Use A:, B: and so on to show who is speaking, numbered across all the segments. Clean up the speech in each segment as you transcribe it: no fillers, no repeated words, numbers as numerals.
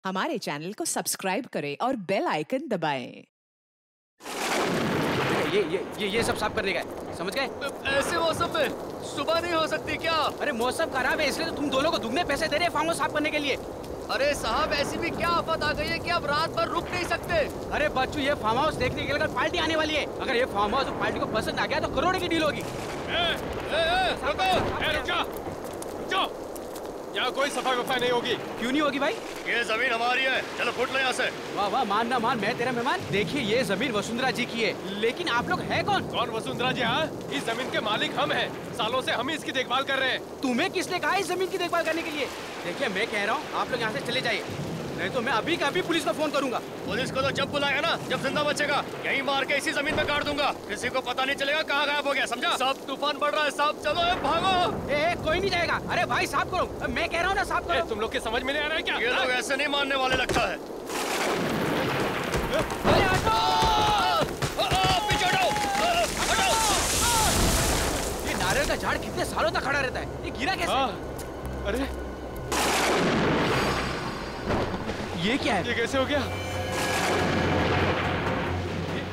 A: हमारे चैनल को सब्सक्राइब करें और बेल आइकन दबाएं।
B: ये सब साफ करने का है, समझ गए?
C: ऐसे मौसम में सुबह नहीं हो सकती क्या?
B: अरे मौसम खराब है इसलिए तो तुम दोनों को दुगने पैसे दे रहे हैं फार्म हाउस साफ करने के लिए।
C: अरे साहब ऐसी भी क्या आफत आ गई है कि आप रात भर रुक नहीं सकते?
B: अरे बच्चू ये फार्म हाउस देखने के लिए पार्टी आने वाली है। अगर ये फार्म हाउस पार्टी को पसंद आ गया तो करोड़ की डील होगी।
D: यहाँ कोई सफाई वफाई नहीं होगी।
B: क्यों नहीं होगी भाई?
C: ये जमीन हमारी है, चलो फुट लो यहाँ से।
B: वाह वाह, मान ना मान, मैं तेरा मेहमान। देखिए ये जमीन वसुंधरा जी की है, लेकिन आप लोग है कौन?
D: कौन वसुंधरा जी? हाँ, इस जमीन के मालिक हम हैं। सालों से हम ही इसकी देखभाल कर रहे हैं।
B: तुम्हें किसने कहा इस जमीन की देखभाल करने के लिए? देखिए मैं कह रहा हूँ आप लोग यहाँ से चले जाइए, नहीं तो मैं अभी का अभी पुलिस को फोन करूंगा।
C: पुलिस को तो जब बुलाएगा ना, जब जिंदा बचेगा, यही मार के इसी जमीन में गाड़ दूंगा। किसी को पता नहीं चलेगा कहाँ गायब हो गया, समझा? सब तूफान बढ़ रहा है साहब, चलो भागो।
B: कोई नहीं जाएगा। अरे भाई साफ करो, मैं कह रहा हूँ ना साफ करो।
D: तुम लोग के समझ में नहीं आ रहा है क्या?
C: ये लोग ऐसे नहीं मानने वाले लगता है। पीछे हटो, हटो।
B: ये नारियल का झाड़ कितने सालों तक खड़ा रहता है, ये गिरा कैसे?
D: अरे
B: ये क्या है?
D: ये कैसे हो गया?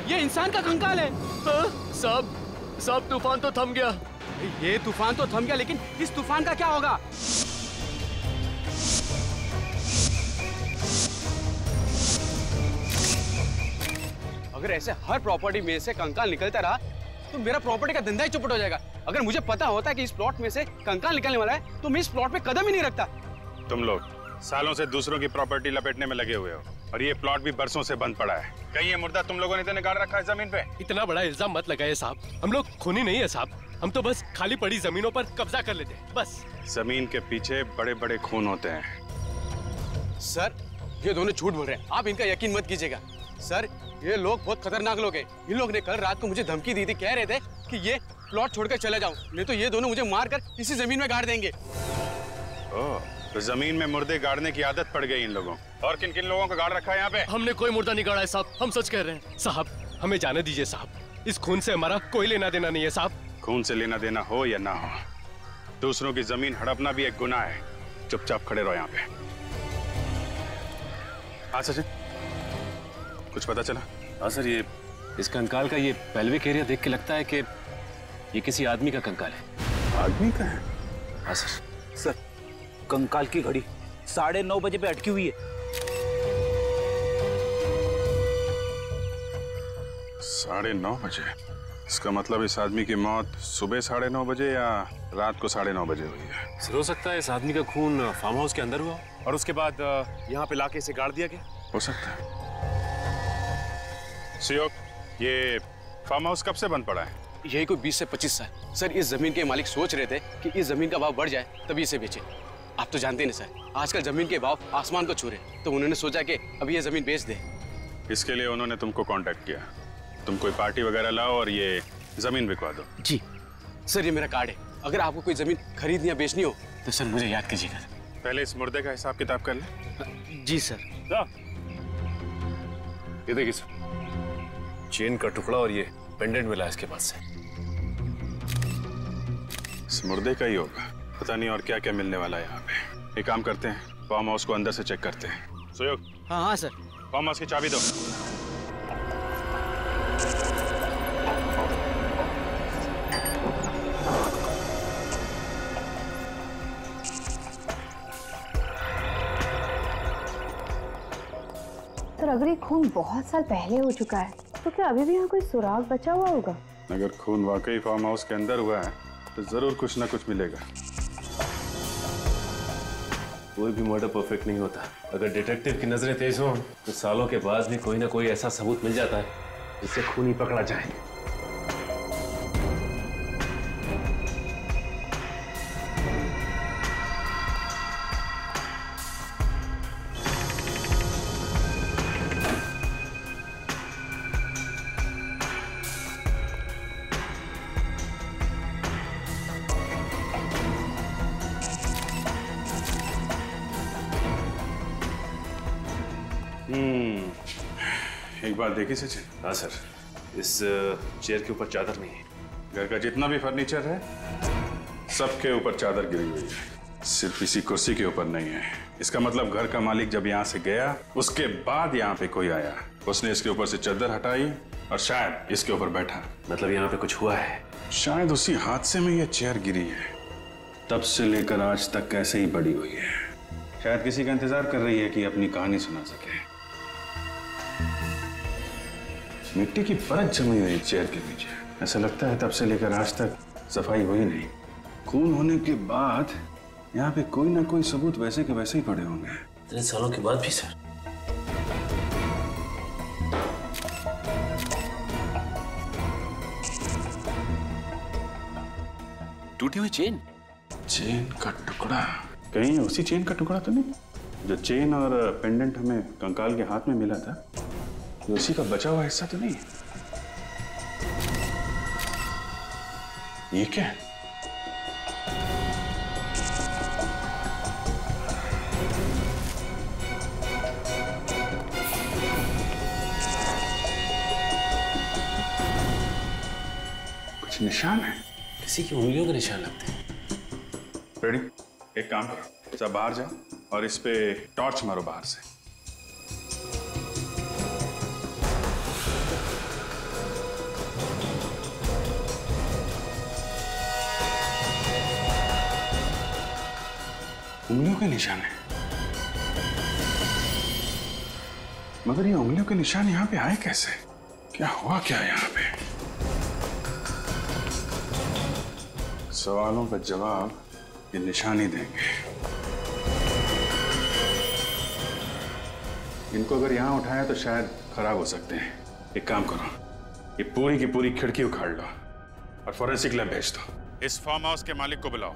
B: ये इंसान का कंकाल है।
C: सब तूफान तो थम गया।
B: ये तूफान तो थम गया, लेकिन इस तूफान का क्या होगा? अगर ऐसे हर प्रॉपर्टी में से कंकाल निकलता रहा तो मेरा प्रॉपर्टी का धंधा ही चौपट हो जाएगा। अगर मुझे पता होता कि इस प्लॉट में से कंकाल निकलने वाला है तो मैं इस प्लॉट पे कदम ही नहीं रखता।
E: तुम लोग सालों से दूसरों की प्रॉपर्टी लपेटने में लगे हुए हो और ये प्लॉट भी बरसों से बंद पड़ा है। कहीं ये मुर्दा तुम लोगों ने तो निकाल रखा है जमीन पे?
D: इतना बड़ा इल्जाम मत लगाइए साहब, हम लोग खूनी नहीं है साहब। हम तो बस खाली पड़ी जमीनों पर कब्जा कर लेते हैं बस।
E: जमीन के पीछे बड़े बड़े खून होते हैं।
B: सर ये दोनों झूठ बोल रहे हैं, आप इनका यकीन मत कीजिएगा। सर ये लोग बहुत खतरनाक लोग हैं। इन लोग ने कल रात को मुझे धमकी दी थी, कह रहे थे कि ये प्लॉट छोड़कर चले जाऊं, नहीं तो ये दोनों मुझे मारकर इसी जमीन में गाड़ देंगे।
E: तो जमीन में मुर्दे गाड़ने की आदत पड़ गई इन लोगों। और किन किन लोगों को गाड़ रखा है यहाँ पे?
C: हमने कोई मुर्दा नहीं गाड़ा है साहब, हम सच कह रहे हैं।
D: साहब हमें जाने दीजिए साहब, इस खून से हमारा कोई लेना देना नहीं है साहब।
E: खून से लेना देना हो या ना हो, दूसरों की जमीन हड़पना भी एक गुनाह है। चुपचाप खड़े रहो यहाँ पे। हाँ सचिन, कुछ पता चला?
F: हाँ सर, ये इस कंकाल का ये पेल्विक एरिया देख के लगता है कि ये किसी आदमी का कंकाल है।
E: आदमी का है?
F: हाँ सर।
G: सर कंकाल की घड़ी 9:30 बजे पे अटकी हुई है।
E: 9:30 बजे? इसका मतलब इस आदमी की मौत सुबह 9:30 बजे या रात को 9:30 बजे हुई है।
F: सर हो सकता है इस आदमी का खून फार्म हाउस के अंदर हुआ और उसके बाद यहाँ पे लाके इसे गाड़ दिया गया।
E: हो सकता है। सियोक, ये फार्म हाउस कब से बंद पड़ा है?
B: यही कोई 20 से 25 साल। सर इस जमीन के मालिक सोच रहे थे कि इस जमीन का भाव बढ़ जाए तभी इसे बेचे। आप तो जानते हैं सर, आजकल जमीन के भाव आसमान को छू रहे, तो उन्होंने सोचा कि अब ये जमीन बेच दे।
E: इसके लिए उन्होंने तुमको कांटेक्ट किया। तुम कोई पार्टी वगैरह लाओ और ये जमीन बिकवा दो।
B: जी सर, ये मेरा कार्ड है। अगर आपको कोई जमीन खरीदनी या बेचनी हो तो सर मुझे याद कीजिएगा।
E: पहले इस मुर्दे का हिसाब किताब कर ले।
B: जी सर।
F: ये देखिए सर, चेन का टुकड़ा और ये पेंडेंट मिला है इसके पास से।
E: इस मुर्दे का ही होगा, पता नहीं और क्या क्या मिलने वाला है यहाँ पे। एक काम करते हैं, फार्म हाउस को अंदर से चेक करते हैं। सुयोग।
B: हाँ हाँ सर।
E: फार्म हाउस की चाबी दो।
H: तो अगर ये खून बहुत साल पहले हो चुका है तो क्या अभी भी यहाँ कोई सुराग बचा हुआ होगा?
E: अगर खून वाकई फार्म हाउस के अंदर हुआ है तो जरूर कुछ ना कुछ मिलेगा।
F: कोई भी मर्डर परफेक्ट नहीं होता। अगर डिटेक्टिव की नजरें तेज हों तो सालों के बाद भी कोई ना कोई ऐसा सबूत मिल जाता है जिससे खूनी पकड़ा जाए।
E: एक बात देखी सचिन?
F: हाँ सर, इस चेयर के ऊपर चादर नहीं है।
E: घर का जितना भी फर्नीचर है सबके ऊपर चादर गिरी हुई है। सिर्फ इसी कुर्सी के ऊपर नहीं है। इसका मतलब घर का मालिक जब यहाँ से गया उसके बाद यहाँ पे कोई आया, उसने इसके ऊपर से चादर हटाई और शायद इसके ऊपर बैठा।
F: मतलब यहाँ पे कुछ हुआ है?
E: शायद उसी हादसे में ये चेयर गिरी है, तब से लेकर आज तक ऐसे ही पड़ी हुई है। शायद किसी का इंतजार कर रही है कि अपनी कहानी सुना सके। मिट्टी की परत जमी हुई चेयर के नीचे, ऐसा लगता है तब से लेकर आज तक सफाई हुई नहीं। खून होने के बाद यहाँ पे कोई ना कोई सबूत वैसे के वैसे ही पड़े होंगे।
F: इतने सालों के बाद भी सर? टूटी हुई चेन?
E: चेन का टुकड़ा? कहीं उसी चेन का टुकड़ा तो नहीं जो चेन और पेंडेंट हमें कंकाल के हाथ में मिला था? ये उसी का बचा हुआ हिस्सा तो नहीं? ये क्या है? कुछ निशान है,
F: किसी की उंगलियों के निशान लगते हैं।
E: रेडी? एक काम करो, सब बाहर जाओ और इस पे टॉर्च मारो बाहर से। उंगलियों के निशान है, मगर ये उंगलियों के निशान यहाँ पे आए कैसे? क्या हुआ क्या यहाँ पे? सवालों का जवाब ये निशान ही देंगे। इनको अगर यहाँ उठाया तो शायद खराब हो सकते हैं। एक काम करो, ये पूरी की पूरी खिड़की उखाड़ लो और फोरेंसिक लैब भेज दो। इस फार्म हाउस के मालिक को बुलाओ।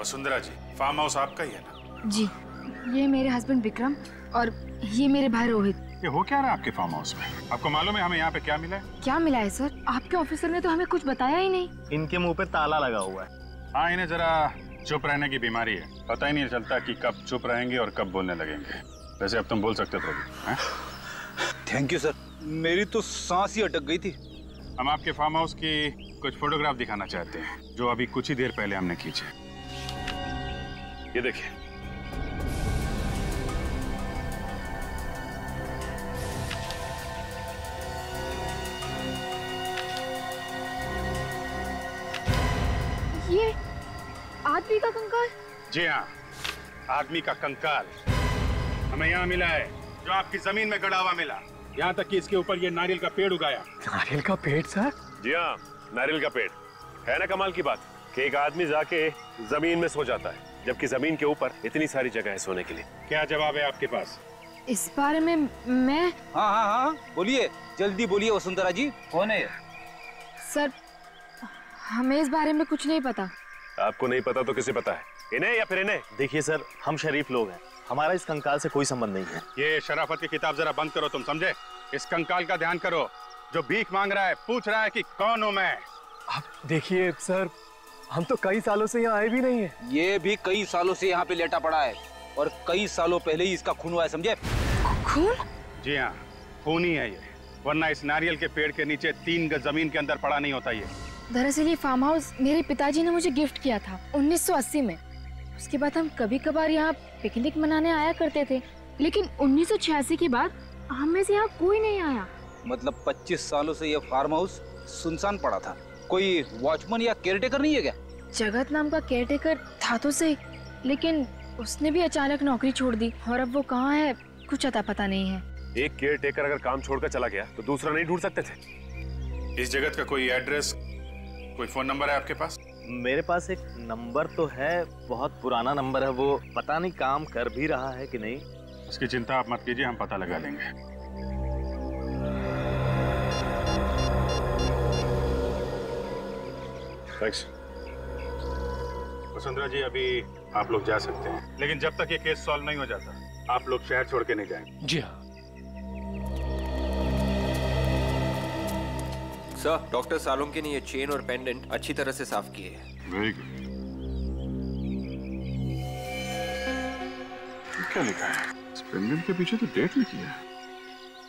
E: वसुंधरा जी, फार्म हाउस आपका ही है ना?
H: जी, ये मेरे हस्बैंड विक्रम और ये मेरे भाई रोहित।
E: ये हो क्या रहा है आपके फार्म हाउस में? आपको मालूम है हमें यहाँ पे क्या मिला है?
H: क्या मिला है सर? आपके ऑफिसर ने तो हमें कुछ बताया ही नहीं।
C: इनके मुंह पे ताला लगा हुआ है।
E: हाँ, इन्हें जरा चुप रहने की बीमारी है। पता ही नहीं चलता कि कब चुप रहेंगे और कब बोलने लगेंगे। वैसे अब तुम बोल सकते हो प्रभु।
G: थैंक यू सर, मेरी तो सांस ही अटक गई थी।
E: हम आपके फार्म हाउस की कुछ फोटोग्राफ दिखाना चाहते हैं जो अभी कुछ ही देर पहले हमने खींचे। ये देखिए।
H: ये आदमी का कंकाल?
E: जी हाँ, आदमी का कंकाल हमें यहाँ मिला है, जो आपकी जमीन में गड़ा हुआ मिला। यहाँ तक कि इसके ऊपर ये नारियल का पेड़ उगाया।
D: नारियल का पेड़ सर?
F: जी हाँ, नारियल का पेड़। है ना कमाल की बात कि एक आदमी जाके जमीन में सो जाता है, जबकि जमीन के ऊपर इतनी सारी जगह है सोने के लिए।
E: क्या जवाब है आपके पास?
H: इस बारे में मैं...
G: हाँ, बोलिए, जल्दी बोलिए वसुंधरा जी, कौन है?
H: सर, हमें इस बारे में कुछ नहीं पता।
F: आपको नहीं पता तो किसे पता है? इन्हें या फिर इन्हें?
C: देखिए सर, हम शरीफ लोग हैं, हमारा इस कंकाल से कोई संबंध नहीं है।
E: ये शराफत की किताब जरा बंद करो, तुम समझे? इस कंकाल का ध्यान करो, जो भीख मांग रहा है, पूछ रहा है कि कौन हूं मैं।
D: आप देखिए सर, हम तो कई सालों से यहाँ आए भी नहीं है।
G: ये भी कई सालों से यहाँ पे लेटा पड़ा है और कई सालों पहले ही इसका खून हुआ है, समझे?
H: खून?
E: जी हाँ, खून ही है ये, वरना इस नारियल के पेड़ के नीचे 3 गज जमीन के अंदर पड़ा नहीं होता ये।
H: दरअसल ये फार्म हाउस मेरे पिताजी ने मुझे गिफ्ट किया था 1980 में। उसके बाद हम कभी कभार यहाँ पिकनिक मनाने आया करते थे, लेकिन 1986 के बाद हम में से यहाँ कोई नहीं आया।
G: मतलब 25 सालों से ये फार्म हाउस सुनसान पड़ा था। कोई वॉचमैन या केयरटेकर नहीं है क्या?
H: जगत नाम का केयरटेकर था तो सही, लेकिन उसने भी अचानक नौकरी छोड़ दी और अब वो कहाँ है कुछ अता पता नहीं है।
F: एक केयर टेकर अगर काम छोड़कर चला गया तो दूसरा नहीं ढूंढ सकते थे?
E: इस जगत का कोई एड्रेस, कोई फोन नंबर है आपके पास?
C: मेरे पास एक नंबर तो है, बहुत पुराना नंबर है, वो पता नहीं काम कर भी रहा है कि नहीं।
E: इसकी चिंता आप मत कीजिए, हम पता लगा लेंगे। थैंक्स। वसुंधरा जी, अभी आप लोग जा सकते हैं, लेकिन जब तक ये केस सॉल्व नहीं हो जाता आप लोग शहर छोड़ के नहीं जाएंगे।
D: जी हाँ।
I: सर, डॉक्टर सालोंकी ने ये चेन और पेंडेंट अच्छी तरह से साफ किए हैं।
E: Very good. क्या लिखा है? इस पेंडेंट के पीछे तो डेट लिखी है,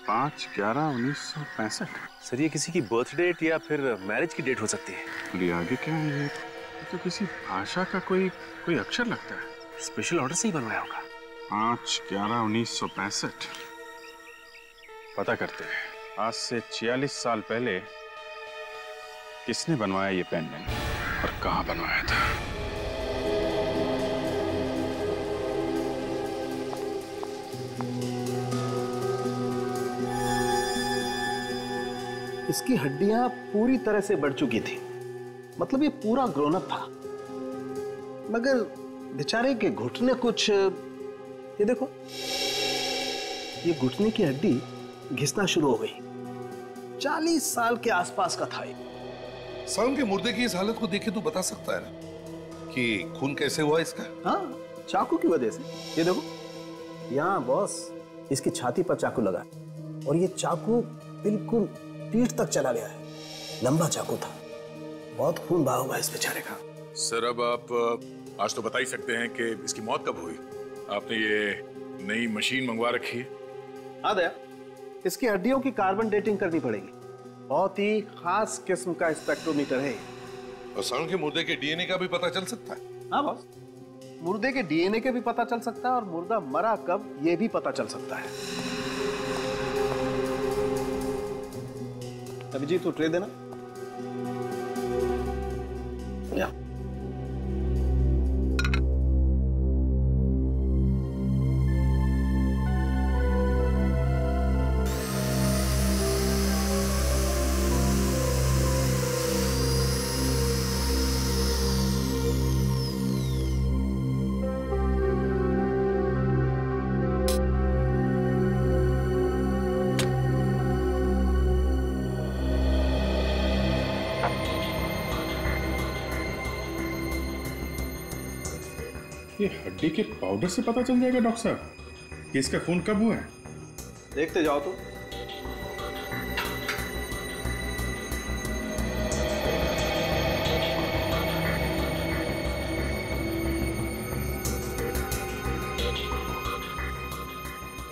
E: 5/11/1965।
F: सर ये किसी की बर्थ डेट या फिर मैरिज की डेट हो सकती है।
E: बोलिए आगे क्या है ये? तो किसी भाषा का कोई अक्षर लगता है।
F: स्पेशल ऑर्डर से ही बनवाया होगा।
E: 5/11/1965। पता करते हैं आज से 46 साल पहले किसने बनवाया ये पेंडेंट और कहाँ बनवाया था।
J: इसकी हड्डियां पूरी तरह से बढ़ चुकी थी, मतलब ये पूरा ग्रोन अप था, मगर बेचारे के घुटने कुछ, ये देखो, ये घुटने की हड्डी घिसना शुरू हो गई। 40 साल के आसपास का था ये।
K: सालम के मुर्दे की इस हालत को देखे तो बता सकता है ना कि खून कैसे हुआ इसका?
J: हाँ, चाकू की वजह से। ये देखो, यहाँ बॉस इसकी छाती पर चाकू लगा और ये चाकू बिल्कुल पीठ तक चला गया है। लंबा चाकू था, बहुत खून बहा हुआ है इस बेचारे का।
K: सर अब आप आज तो बता ही सकते हैं कि इसकी मौत कब हुई? आपने ये नई मशीन मंगवा रखी है?
J: हाँ दया, इसकी हड्डियों की कार्बन डेटिंग करनी पड़ेगी। बहुत ही खास किस्म का स्पेक्ट्रोमीटर है।
K: और सालम के मुर्दे के डीएनए का भी पता चल सकता है?
J: हाँ बॉस, मुर्दे के डीएनए के भी पता चल सकता है और मुर्दा मरा कब ये भी पता चल सकता है। अभिजीत तू ट्रे देना। या
E: ये हड्डी के पाउडर से पता चल जाएगा डॉक्टर साहब कि इसका खून कब हुआ है?
J: देखते जाओ तो।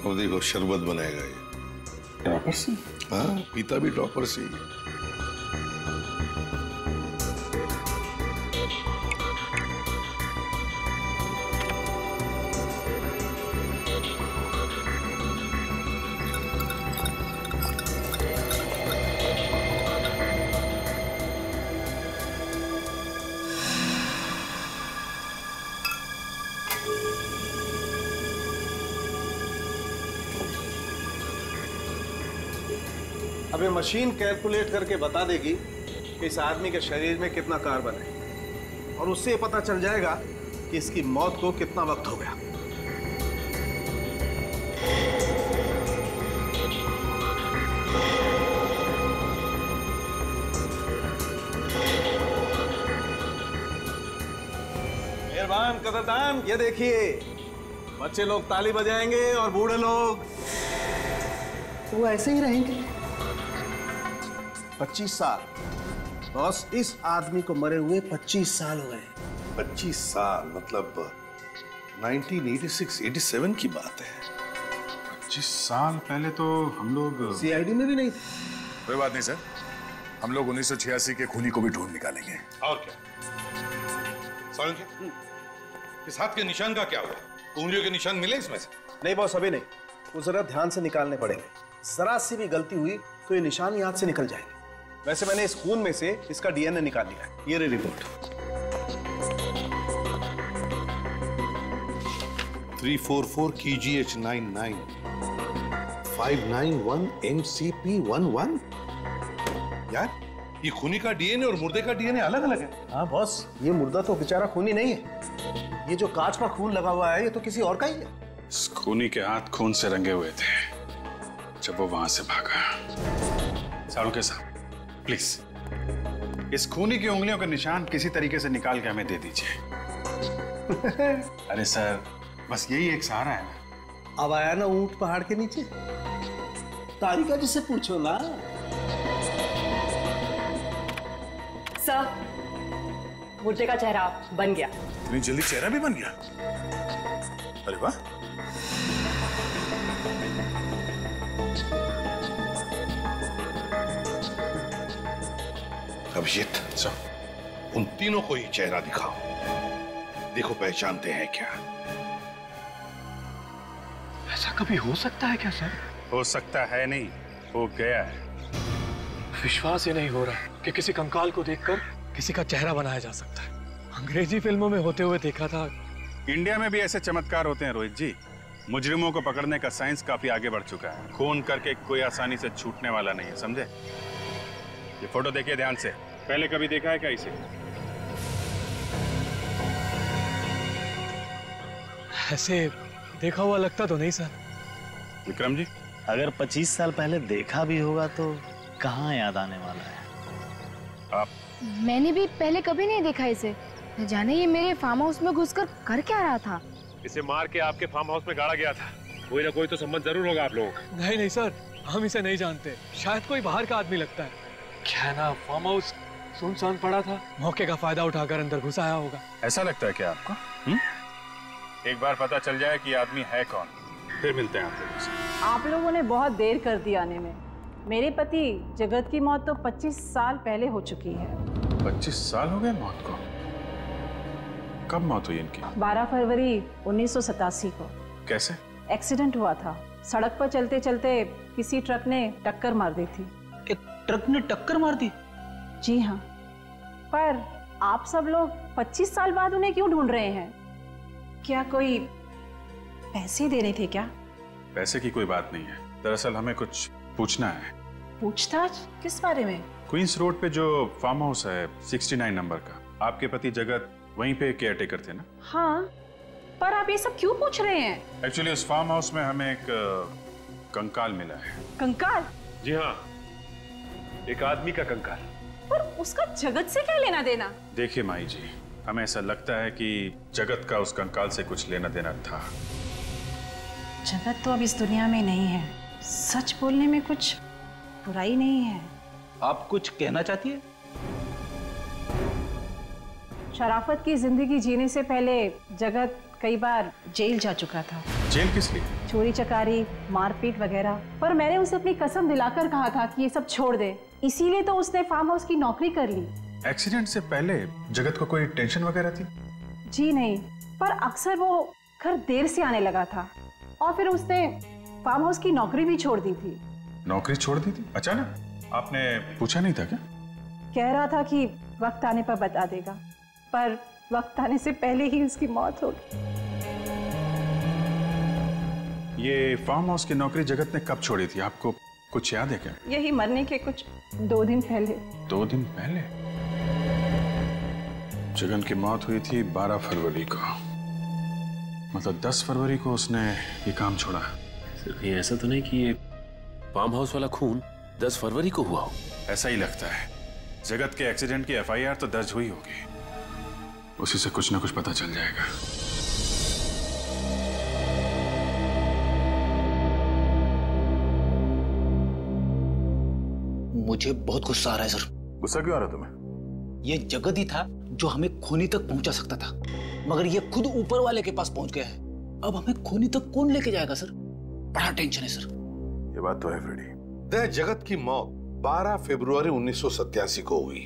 K: और देखो शरबत बनाएगा ये।
E: ड्रॉपर से?
K: हाँ, पीता भी ड्रॉपर से ही।
J: अब ये मशीन कैलकुलेट करके बता देगी कि इस आदमी के शरीर में कितना कार्बन है और उससे ये पता चल जाएगा कि इसकी मौत को कितना वक्त हो गया। मेहरबान कदरदान, ये देखिए, बच्चे लोग ताली बजाएंगे और बूढ़े लोग वो ऐसे ही रहेंगे। 25 साल बॉस, इस आदमी को मरे हुए 25 साल हो गए।
K: 25 साल मतलब 1986-87 की बात है।
E: 25 साल पहले तो हम लोग
J: सीआईडी में भी नहीं थे।
K: कोई बात नहीं सर, हम लोग 1986 के खूनी को भी ढूंढ निकालेंगे। और क्या सालम के इस हाथ के निशान का क्या हुआ? उंगलियों के निशान मिले इसमें से?
J: नहीं बॉस, अभी नहीं, वो जरा ध्यान से निकालने पड़ेंगे। जरा सी भी गलती हुई तो ये निशान याद से निकल जाएंगे। वैसे मैंने इस खून में से इसका डीएनए निकाल लिया है, ये रही रिपोर्ट।
K: 344 KGH99 591 MCP11। यार ये खूनी का डीएनए और मुर्दे का डीएनए अलग अलग है।
J: हाँ बॉस, ये मुर्दा तो बेचारा खूनी नहीं है, ये जो कांच पर खून लगा हुआ है ये तो किसी और का ही है।
E: इस खूनी के हाथ खून से रंगे हुए थे जब वो वहां से भागा। सालुके साहब प्लीज इस खूनी की उंगलियों के निशान किसी तरीके से निकाल के हमें दे दीजिए। अरे सर, बस यही एक सहारा है ना।
J: अब आया ना ऊंट पहाड़ के नीचे, तारिका जी से पूछो ना।
L: सर, मुर्दे का चेहरा बन गया।
K: इतनी जल्दी चेहरा भी बन गया? अरे वाह, अभिजीत उन तीनों को ही चेहरा दिखाओ, देखो पहचानते हैं क्या।
M: ऐसा कभी हो सकता है क्या सर?
E: हो सकता है नहीं, हो गया है।
M: विश्वास ही नहीं हो रहा कि किसी कंकाल को देखकर किसी का चेहरा बनाया जा सकता है। अंग्रेजी फिल्मों में होते हुए देखा था।
E: इंडिया में भी ऐसे चमत्कार होते हैं रोहित जी। मुजरिमों को पकड़ने का साइंस काफी आगे बढ़ चुका है। खून करके कोई आसानी से छूटने वाला नहीं है, समझे? ये फोटो देखिए ध्यान से। पहले कभी देखा है क्या इसे?
M: ऐसे देखा हुआ लगता तो नहीं सर।
E: विक्रम जी,
N: अगर 25 साल पहले देखा भी होगा तो कहाँ याद आने वाला है।
E: आप?
H: मैंने भी पहले कभी नहीं देखा इसे। न जाने ये मेरे फार्म हाउस में घुसकर कर क्या रहा था।
D: इसे मार के आपके फार्म हाउस में गाड़ा गया था। कोई ना कोई तो संबंध जरूर होगा आप लोगों का।
M: नहीं नहीं सर, हम इसे नहीं जानते। शायद कोई बाहर का आदमी लगता है। क्या ना, फार्म हाउस सुनसान पड़ा था, मौके का फायदा उठाकर अंदर घुस आया होगा।
E: ऐसा लगता है क्या आपको? एक बार पता चल जाए कि आदमी है कौन, फिर मिलते हैं आप लोगों से।
O: आप लोगों ने बहुत देर कर दी आने में। मेरे पति जगत की मौत तो 25 साल पहले हो चुकी है।
E: 25 साल हो गए मौत को? कब मौत हुई इनकी?
O: 12 फरवरी 1987 को।
E: कैसे?
O: एक्सीडेंट हुआ था। सड़क पर चलते चलते किसी ट्रक ने टक्कर मार दी थी।
J: एक ट्रक ने टक्कर मार दी?
O: जी हाँ। पर आप सब लोग 25 साल बाद उन्हें क्यों ढूंढ रहे हैं? क्या कोई पैसे देने थे क्या?
E: पैसे की कोई बात नहीं है। दरअसल हमें कुछ पूछना है।
O: पूछताछ किस बारे में?
E: क्वींस रोड पे जो फार्म हाउस है 69 नंबर का, आपके पति जगत वहीं पे केयर टेकर थे ना?
O: हाँ, पर आप ये सब क्यों पूछ रहे हैं?
E: एक्चुअली उस फार्म हाउस में हमें एक कंकाल मिला है।
O: कंकाल?
D: जी हाँ, एक आदमी का कंकाल।
O: पर उसका जगत से क्या लेना देना?
E: देखिए माई जी, हमें ऐसा लगता है कि जगत का उस कंकाल से कुछ लेना देना था।
O: जगत तो अब इस दुनिया में नहीं है। सच बोलने में कुछ बुराई नहीं है।
J: आप कुछ कहना चाहती है?
O: शराफत की जिंदगी जीने से पहले जगत कई बार जेल जा चुका था।
E: जेल किस लिए?
O: चोरी चकारी, मारपीट वगैरह। पर मैंने उसे अपनी कसम दिलाकर कहा था कि ये सब छोड़ दे। इसीलिए तो उसने फार्म हाउस की नौकरी कर ली।
E: एक्सीडेंट से पहले जगत को कोई टेंशन वगैरह थी?
O: जी नहीं, पर अक्सर वो घर देर से आने लगा था और फिर उसने फार्म हाउस की नौकरी भी छोड़ दी थी।
E: नौकरी छोड़ दी थी अचानक? आपने पूछा नहीं था क्या?
O: कह रहा था कि वक्त आने पर बता देगा, पर वक्त आने से पहले ही उसकी मौत हो गई।
E: ये फार्म हाउस की नौकरी जगत ने कब छोड़ी थी, आपको कुछ याद है क्या?
O: यही मरने के कुछ 2 दिन पहले।
E: 2 दिन पहले? जगन की मौत हुई थी 12 फरवरी को, मतलब 10 फरवरी को उसने ये काम छोड़ा।
F: सिर्फ ये ऐसा तो नहीं कि ये फार्म हाउस वाला खून 10 फरवरी को हुआ हो?
E: ऐसा ही लगता है। जगत के एक्सीडेंट की FIR तो दर्ज हुई होगी, उसी से कुछ ना कुछ पता चल जाएगा।
J: मुझे बहुत गुस्सा आ रहा है सर।
E: गुस्सा क्यों आ रहा तुम्हें?
J: ये जगत ही था जो हमें खूनी तक पहुंचा सकता था, मगर ये खुद ऊपर वाले के पास पहुंच गया है। अब हमें खूनी तक कौन लेके जाएगा सर? बड़ा टेंशन है सर।
E: ये बात तो है फ्रेडी।
K: जगत की मौत 12 फरवरी 1987 को हुई,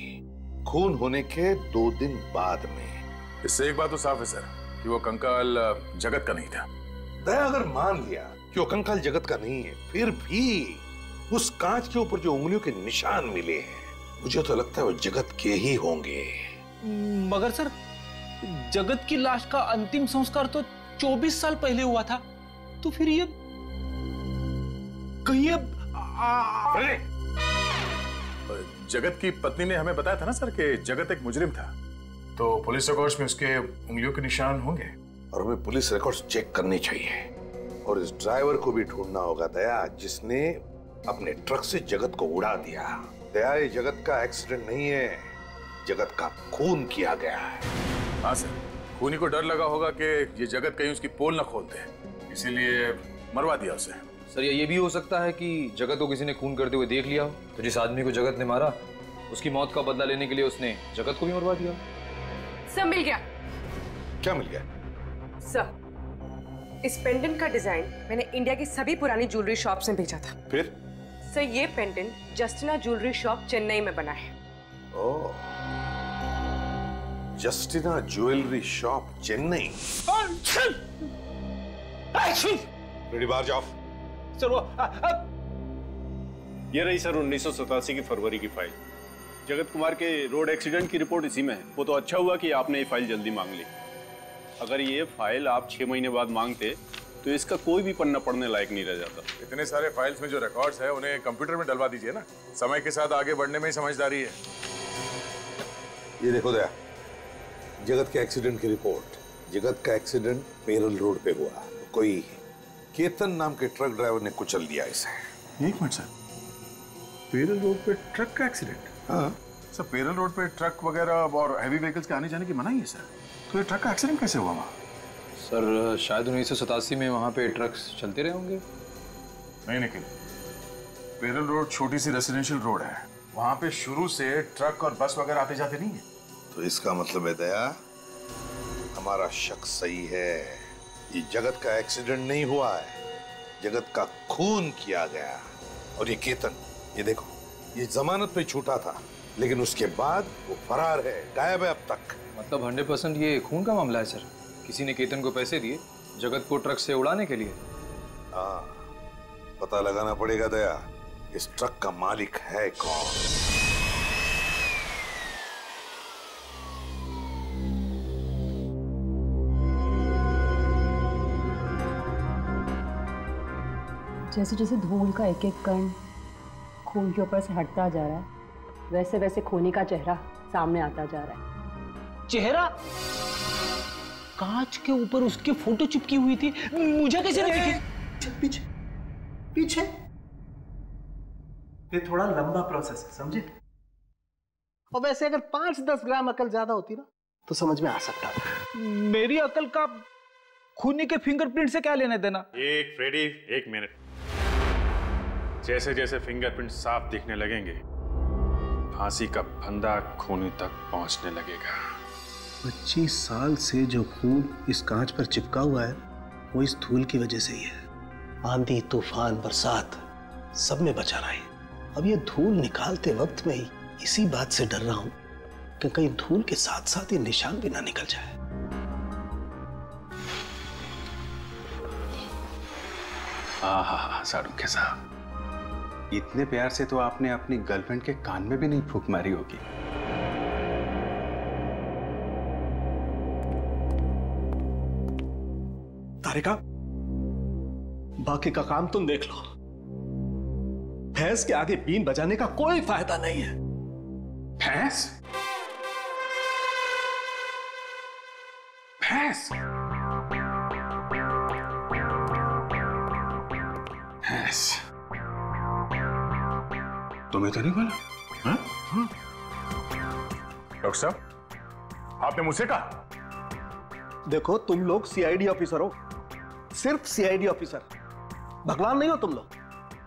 K: खून होने के 2 दिन बाद में।
E: इससे एक बात तो साफ है सर कि वो कंकाल जगत का नहीं था।
K: दया अगर मान लिया कि वो कंकाल जगत का नहीं है, फिर भी उस कांच के ऊपर जो उंगलियों के निशान मिले हैं, मुझे तो लगता है वो जगत के ही होंगे।
J: मगर सर, जगत की लाश का अंतिम संस्कार तो 24 साल पहले हुआ था, तो फिर ये कहीं
E: जगत की पत्नी ने हमें बताया था ना सर कि जगत एक मुजरिम था, तो पुलिस रिकॉर्ड्स में उसके उंगलियों के निशान होंगे।
K: और हमें पुलिस रिकॉर्ड्स चेक करने चाहिए और इस ड्राइवर को भी ढूंढना होगा दया, जिसने अपने ट्रक से जगत को उड़ा दिया। दया, ये जगत का एक्सीडेंट नहीं है, जगत का खून किया गया है।
E: हाँ सर, खूनी को डर लगा होगा कि ये जगत कहीं उसकी पोल न खोल दे, इसीलिए मरवा दिया उसे।
I: सर, ये भी हो सकता है कि जगत को किसी ने खून करते हुए देख लिया हो, तो जिस आदमी को जगत ने मारा उसकी मौत का बदला लेने के लिए उसने जगत को भी मरवा दिया।
L: सब मिल गया।
K: क्या मिल गया?
L: सर, इस पेंडेंट का डिजाइन मैंने इंडिया की सभी पुरानी ज्वेलरी शॉप्स में भेजा था।
K: फिर?
L: सर, ये pendant Justina jewellery shop Chennai में बना है।
K: Oh, Justina jewellery shop, Chennai. Ready बाहर जाओ।
J: सर वो
E: ये रही सर 1987 की फरवरी की फाइल। जगत कुमार के रोड एक्सीडेंट की रिपोर्ट इसी में है। वो तो अच्छा हुआ कि आपने ये फाइल जल्दी मांग ली। अगर ये फाइल आप 6 महीने बाद मांगते तो इसका कोई भी पन्ना पढ़ने लायक नहीं रह जाता।
K: इतने सारे फाइल्स में जो रिकॉर्ड्स है उन्हें कंप्यूटर में डलवा दीजिए ना। समय के साथ आगे बढ़ने में ही समझदारी है। ये देखो दया, जगत के एक्सीडेंट की रिपोर्ट। जगत का एक्सीडेंट पेरल रोड पे हुआ। कोई केतन नाम के ट्रक ड्राइवर ने कुचल दिया इसे।
E: एक मिनट सर, पेरल रोड पे ट्रक का एक्सीडेंट?
K: हाँ
E: सर, पेरल रोड पे ट्रक वगैरह और हैवी व्हीकल्स के आने जाने की मनाही है सर। तो ये ट्रक का एक्सीडेंट कैसे हुआ वहाँ?
I: सर शायद 1987 में वहाँ पे ट्रक्स चलते रहे होंगे।
E: नहीं निखिल, पेरल रोड छोटी सी रेसिडेंशियल रोड है। वहाँ पे शुरू से ट्रक और बस वगैरह आते जाते नहीं है।
K: तो इसका मतलब है दया, हमारा शक सही है। ये जगत का एक्सीडेंट नहीं हुआ है, जगत का खून किया गया। और ये केतन, ये देखो, ये जमानत पे छूटा था, लेकिन उसके बाद वो फरार है, गायब है अब तक।
I: मतलब 100% ये खून का मामला है सर। किसी ने केतन को पैसे दिए जगत को ट्रक से उड़ाने के लिए।
K: हाँ, पता लगाना पड़ेगा दया, इस ट्रक का मालिक है कौन।
O: जैसे जैसे धूल का एक एक कण खून के ऊपर से हटता जा रहा है, वैसे वैसे खूनी का चेहरा सामने आता जा रहा है।
J: चेहरा? कांच के ऊपर उसकी फोटो चिपकी हुई थी, मुझे कैसे नहीं दिखी? पीछे पीछे। ये थोड़ा लंबा प्रोसेस है, समझे? और वैसे अगर 5-10 ग्राम अकल ज्यादा होती ना तो समझ में आ सकता था।
G: मेरी अकल का खूनी के फिंगरप्रिंट से क्या लेने देना?
E: एक फ्रेडी, एक मिनट। जैसे जैसे फिंगरप्रिंट साफ दिखने लगेंगे, फांसी का फंदा खूनी तक पहुंचने लगेगा।
J: 25 साल से जो खून इस कांच पर चिपका हुआ है वो इस धूल की वजह से ही है। आंधी, तूफान, बरसात सब में बचा रहा है। अब ये धूल निकालते वक्त में ही इसी बात से डर रहा हूं कि कहीं धूल के साथ साथ ये निशान भी ना निकल जाए।
E: हाँ साड़ू साहब, इतने प्यार से तो आपने अपनी गर्लफ्रेंड के कान में भी नहीं फूंक मारी होगी।
J: तारिका, बाकी का काम तुम देख लो। भैंस के आगे बीन बजाने का कोई फायदा नहीं है।
E: भैंस? भैंस? भैंस? तुम्हें तो नहीं बोला? हाँ?
K: डॉक्टर साहब, आपने मुझसे कहा?
J: देखो, तुम लोग सीआईडी ऑफिसर हो, सिर्फ सीआईडी ऑफिसर, भगवान नहीं हो तुम लोग।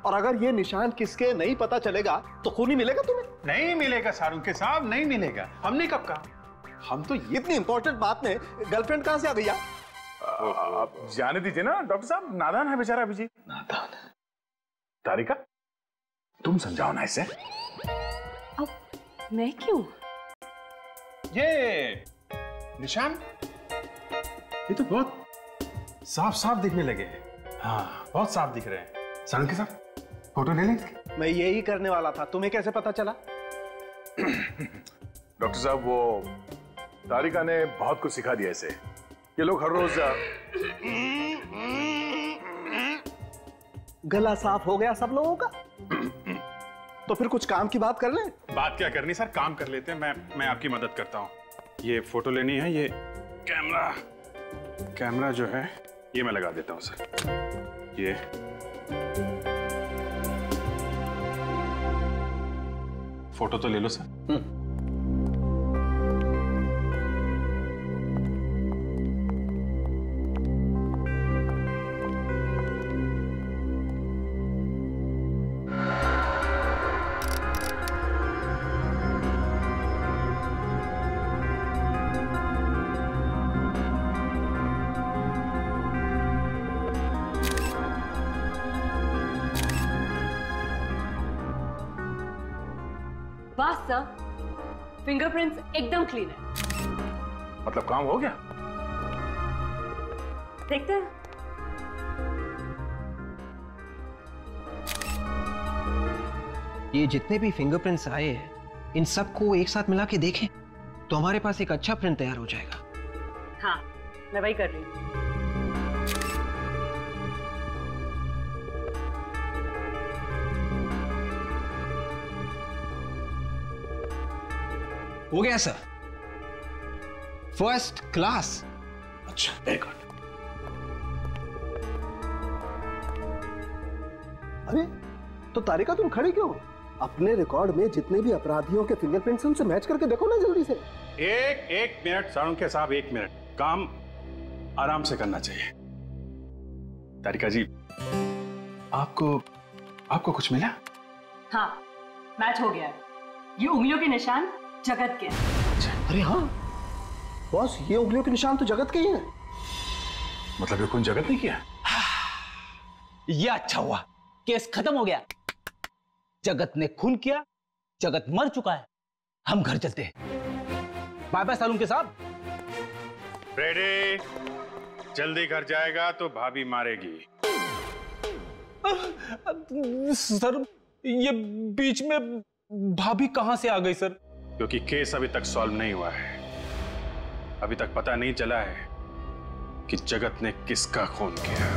J: और अगर ये निशान किसके नहीं पता चलेगा तो खून ही मिलेगा तुम्हें।
E: नहीं मिलेगा सारुके साहब, नहीं मिलेगा। हमने कब कहा?
J: हम तो इतनी इंपॉर्टेंट बात में गर्लफ्रेंड कहां से आ गई?
E: आप जाने दीजिए ना डॉक्टर साहब, नादान है बेचारा अभिजीत। नादान? तारिका, तुम समझाओ ना इसे।
O: अब मैं क्यों?
E: ये निशान, ये तो बहुत साफ साफ दिखने लगे हैं। हाँ, बहुत साफ दिख रहे हैं। सारुके साहब, फोटो ले लेंगे?
J: मैं यही करने वाला था, तुम्हें कैसे पता चला?
E: डॉक्टर साहब, वो तारिका ने बहुत कुछ सिखा दिया इसे। ये लोग हर रोज
J: गला साफ हो गया सब लोगों का? तो फिर कुछ काम की बात कर लें।
E: बात क्या करनी सर, काम कर लेते हैं। मैं आपकी मदद करता हूँ। ये फोटो लेनी है, ये कैमरा जो है ये मैं लगा देता हूँ सर। ये फोटो तो ले लो सर।
O: फिंगरप्रिंट्स एकदम क्लीन है।
E: मतलब काम हो गया?
O: देखते हैं।
P: ये जितने भी फिंगरप्रिंट्स आए हैं, इन सबको एक साथ मिला के देखें तो हमारे पास एक अच्छा प्रिंट तैयार हो जाएगा।
O: हाँ, मैं वही कर रही हूँ।
P: हो गया सर, फर्स्ट क्लास।
J: अच्छा, वेरी गुड। अरे तो तारिका तुम खड़ी क्यों? अपने रिकॉर्ड में जितने भी अपराधियों के फिंगरप्रिंट्स हैं उनसे मैच करके देखो ना जल्दी से।
E: एक मिनट साळुंखे साहब, एक मिनट। काम आराम से करना चाहिए। तारिका जी, आपको कुछ मिला?
O: हाँ, मैच हो गया है। ये उंगलियों के निशान जगत के हैं।
J: अरे हाँ बॉस, ये उंगलियों के निशान तो जगत के ही हैं।
E: मतलब ये खून जगत ने किया?
G: ये अच्छा हुआ, केस खत्म हो गया। जगत ने खून किया, जगत मर चुका है। हम घर चलते हैं। बाय बाय सालुंखे साहब।
E: रेडी? जल्दी घर जाएगा तो भाभी मारेगी।
G: सर, ये बीच में भाभी कहां से आ गई सर?
E: क्योंकि केस अभी तक सॉल्व नहीं हुआ है। अभी तक पता नहीं चला है कि जगत ने किसका खून किया।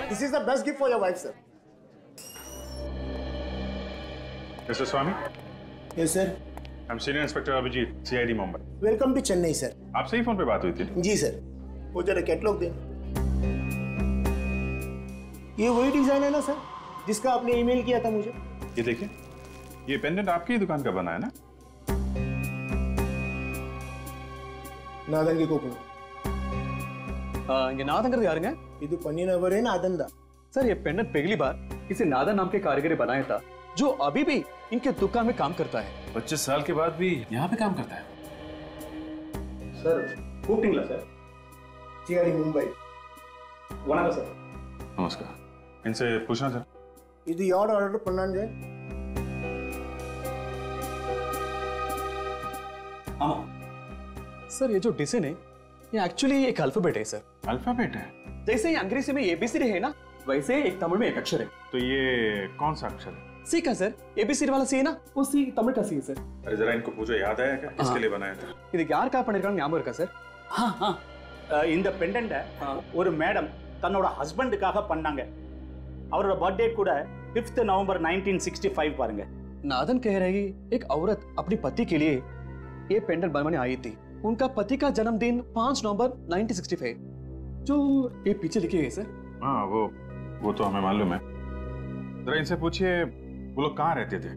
Q: This is the best gift for your wife, sir.
E: Mr. Swami?
Q: Yes, sir.
E: I'm Senior Inspector Abhijit, CID Mumbai.
Q: Welcome to Chennai, sir.
E: आपसे ही फोन पे बात हुई थी?
Q: जी सर। वो जरा कैटलॉग दे। ये वही डिजाइन है ना सर, जिसका आपने ईमेल किया था मुझे?
E: ये देखिए, ये पेंडेंट आपकी ही दुकान का बना है ना?
Q: नादन के कोपन।
M: ये नादन यारुंगा?
Q: ಇದು ಪನ್ನಿನವರೇ ನಾದಂದ।
M: सर, ये पेंडेंट पहली बार किसी नादन नाम के कारीगर बनाया था, जो अभी भी इनके दुकान में काम करता है।
E: 25 साल के बाद भी यहाँ पे काम करता है।
Q: सर, ಕೂಪಿಂಗ್ಲ सर। CID मुंबई। वनागा सर।
E: नमस्कार। इनसे पूछना सर।
Q: ಇದು ಯಾವ ಆರ್ಡರ್ ಪಣ್ಣಾಂಜೆ?
M: हाँ सर, ये जो डिजाइन है ये एक्चुअली एक अल्फाबेट है सर।
E: अल्फाबेट है?
M: जैसे ही अंग्रेजी में ABCD है ना, वैसे एक तमिल में एक अक्षर है।
E: तो ये कौन सा अक्षर है?
M: सी का सर। ABCD वाला सी है ना, वो सी तमिल का सी है सर।
E: अरे जरा इनको पूछो, याद आया क्या किसके लिए बनाया था?
M: இதுக்கு யாருக்கா பண்ணிருக்காங்க ஞாபகம் இருக்கா சார்?
R: இந்த பெண்டன்ட் ஒரு மேடம் தன்னோட ஹஸ்பண்டுக்காக பண்ணாங்க. அவரோட बर्थडे கூட 5th नवंबर 1965 பாருங்க.
M: नादन कह रही एक औरत अपने पति के लिए ये पेंडेंट बनवाने आई थी। उनका पति का जन्मदिन 5 नवंबर 1965, जो ये पीछे लिखे गए सर।
E: हाँ, वो तो हमें मालूम है। जरा इनसे पूछिए वो लोग कहाँ रहते थे?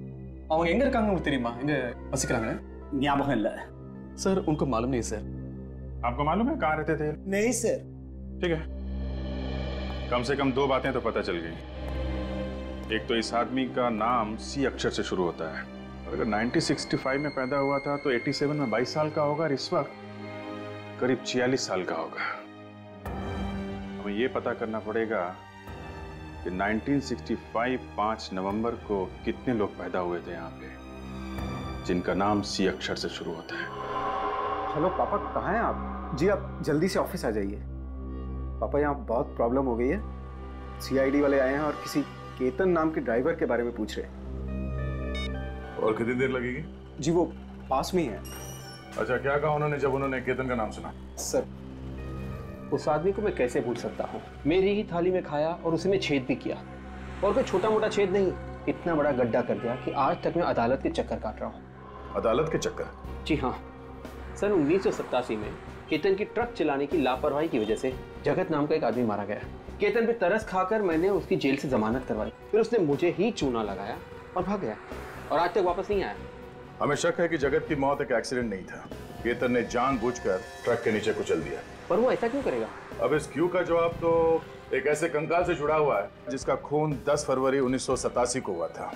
M: அவங்க எங்க இருக்காங்க உங்களுக்கு தெரியுமா? எங்க வசிக்கறாங்க?
R: ஞாபகம் இல்ல
M: सर, उनको मालूम नहीं सर।
E: आपको मालूम है कहाँ रहते थे?
Q: नहीं सर।
E: ठीक है, कम से कम 2 बातें तो पता चल गई। एक तो इस आदमी का नाम C अक्षर से शुरू होता है। अगर 1965 में पैदा हुआ था तो 87 में 22 साल का होगा और इस वक्त करीब 46 साल का होगा। हमें ये पता करना पड़ेगा कि 1965 5 नवंबर को कितने लोग पैदा हुए थे यहाँ पे जिनका नाम C अक्षर से शुरू होता है।
S: हेलो पापा, कहाँ हैं आप? जी आप जल्दी से ऑफिस आ जाइए। पापा, यहाँ बहुत प्रॉब्लम हो गई है। CID वाले आए हैं और किसी केतन नाम के ड्राइवर के बारे में पूछ रहे हैं।
E: और कितनी देर लगेगी?
S: जी वो पास में ही है।
E: अच्छा, क्या कहा उन्होंने जब उन्होंने केतन का नाम सुना?
S: सर, उस आदमी को मैं कैसे भूल सकता हूँ? मेरी ही थाली में खाया और उसी में छेद भी किया, और कोई छोटा मोटा छेद नहीं, इतना बड़ा गड्ढा कर दिया कि आज तक मैं अदालत के चक्कर काट रहा हूँ।
E: अदालत के चक्कर?
S: जी हाँ सर, 1987 में केतन की ट्रक चलाने की लापरवाही की वजह से जगत नाम का एक आदमी मारा गया। केतन पे तरस खाकर मैंने उसकी जेल से जमानत करवाई, फिर उसने मुझे ही चूना लगाया और भाग गया, और आज तक वापस नहीं आया।
E: हमें शक है कि जगत की मौत एक एक्सीडेंट नहीं था। केतन ने जानबूझकर ट्रक के नीचे कुचल दिया।
S: पर वो ऐसा क्यों करेगा?
E: अब इस क्यों का जवाब तो एक ऐसे कंकाल से जुड़ा हुआ है जिसका खून 10 फरवरी 1987 को हुआ था,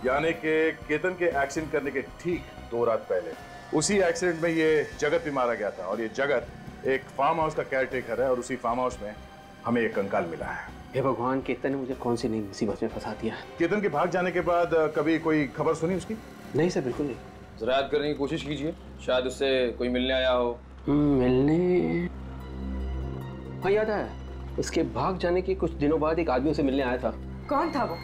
E: यानी कि केतन के एक्सीडेंट करने के ठीक 2 रात पहले
T: उसी एक्सीडेंट में ये जगत भी मारा गया था और ये जगत एक फार्म हाउस का केयरटेकर है और उसी फार्म हाउस में हमें एक कंकाल मिला है।
S: हे भगवान, केतन ने मुझे कौन सी नई मुसीबत में फंसा दिया।
T: केतन के भाग जाने के बाद कभी कोई खबर सुनी उसकी?
S: नहीं सर, बिल्कुल नहीं।
I: जरा याद करने की कोशिश कीजिए, शायद उससे कोई मिलने आया हो।
S: मिलने? हाँ याद है, उसके भाग जाने के कुछ दिनों बाद एक आदमी उसे मिलने आया था।
L: कौन था वो?